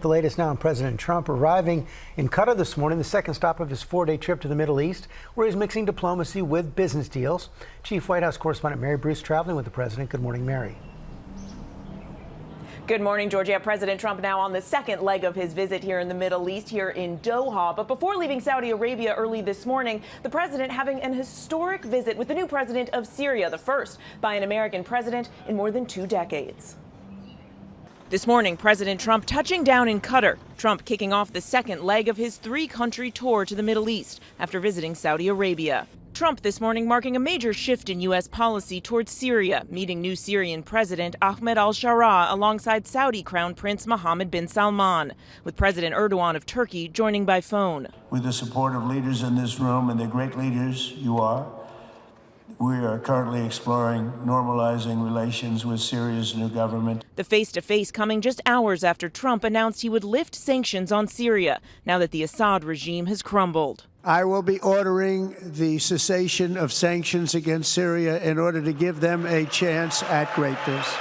The latest now on President Trump arriving in Qatar this morning, the second stop of his four-day trip to the Middle East, where he's mixing diplomacy with business deals. Chief White House correspondent Mary Bruce traveling with the president. Good morning, Mary. Good morning, Georgia. President Trump now on the second leg of his visit here in the Middle East, here in Doha. But before leaving Saudi Arabia early this morning, the president having an historic visit with the new president of Syria, the first by an American president in more than 2 decades. This morning, President Trump touching down in Qatar. Trump kicking off the second leg of his 3-country tour to the Middle East after visiting Saudi Arabia. Trump this morning marking a major shift in U.S. policy towards Syria, meeting new Syrian President Ahmad Al-Sharaa alongside Saudi Crown Prince Mohammed bin Salman, with President Erdogan of Turkey joining by phone. With the support of leaders in this room, and the great leaders you are, we are currently exploring normalizing relations with Syria's new government. The face-to-face coming just hours after Trump announced he would lift sanctions on Syria, now that the Assad regime has crumbled. I will be ordering the cessation of sanctions against Syria in order to give them a chance at greatness.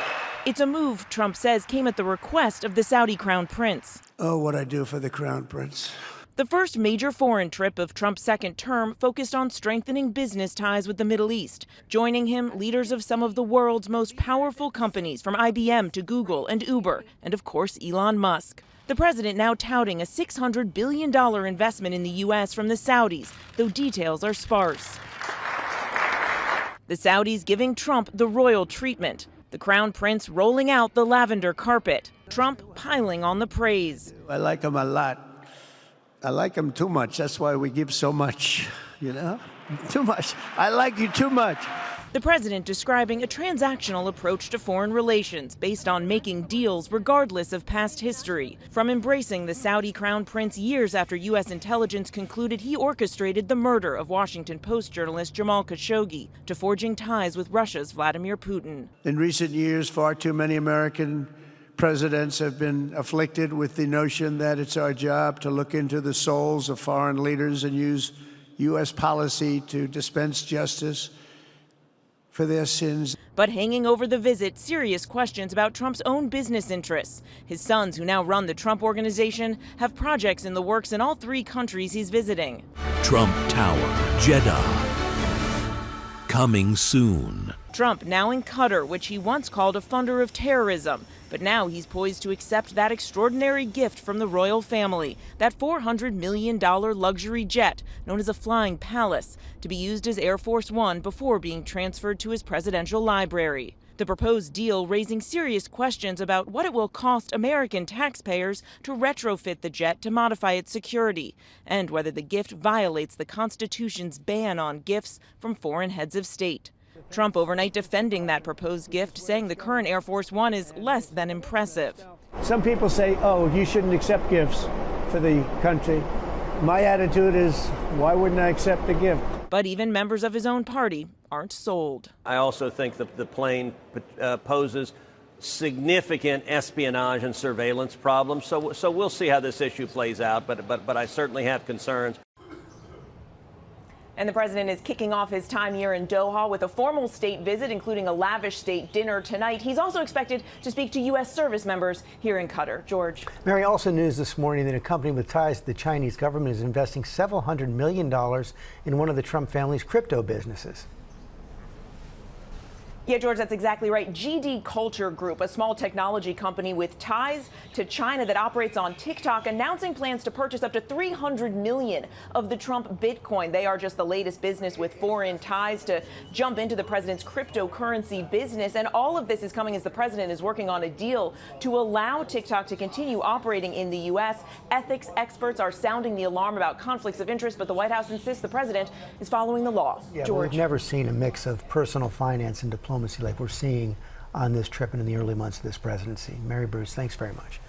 It's a move, Trump says, came at the request of the Saudi Crown Prince. Oh, what I do for the Crown Prince. The first major foreign trip of Trump's second term focused on strengthening business ties with the Middle East. Joining him, leaders of some of the world's most powerful companies, from IBM to Google and Uber, and of course Elon Musk. The president now touting a $600 billion investment in the U.S. from the Saudis, though details are sparse. The Saudis giving Trump the royal treatment. The Crown Prince rolling out the lavender carpet. Trump piling on the praise. I like him a lot. I like him too much. That's why we give so much, you know? Too much. I like you too much. The president describing a transactional approach to foreign relations based on making deals regardless of past history. From embracing the Saudi Crown Prince years after U.S. intelligence concluded he orchestrated the murder of Washington Post journalist Jamal Khashoggi, to forging ties with Russia's Vladimir Putin. In recent years, far too many American presidents have been afflicted with the notion that it's our job to look into the souls of foreign leaders and use U.S. policy to dispense justice for their sins. But hanging over the visit, serious questions about Trump's own business interests. His sons, who now run the Trump Organization, have projects in the works in all 3 countries he's visiting. Trump Tower, Jeddah. Coming soon. Trump now in Qatar, which he once called a funder of terrorism. But now he's poised to accept that extraordinary gift from the royal family, that $400 million luxury jet known as a flying palace, to be used as Air Force One before being transferred to his presidential library. The proposed deal raising serious questions about what it will cost American taxpayers to retrofit the jet to modify its security, and whether the gift violates the Constitution's ban on gifts from foreign heads of state. Trump overnight defending that proposed gift, saying the current Air Force One is less than impressive. Some people say, oh, you shouldn't accept gifts for the country. My attitude is, why wouldn't I accept the gift? But even members of his own party aren't sold. I also think that the plane poses significant espionage and surveillance problems. So we'll see how this issue plays out. But I certainly have concerns. And the president is kicking off his time here in Doha with a formal state visit, including a lavish state dinner tonight. He's also expected to speak to U.S. service members here in Qatar. George. Mary, also news this morning that a company with ties to the Chinese government is investing several $100 million in one of the Trump family's crypto businesses. Yeah, George, that's exactly right. GD Culture Group, a small technology company with ties to China that operates on TikTok, announcing plans to purchase up to $300 million of the Trump Bitcoin. They are just the latest business with foreign ties to jump into the president's cryptocurrency business. And all of this is coming as the president is working on a deal to allow TikTok to continue operating in the U.S. Ethics experts are sounding the alarm about conflicts of interest, but the White House insists the president is following the law. Yeah, George. We've never seen a mix of personal finance and diplomacy like we're seeing on this trip and in the early months of this presidency. Mary Bruce, thanks very much.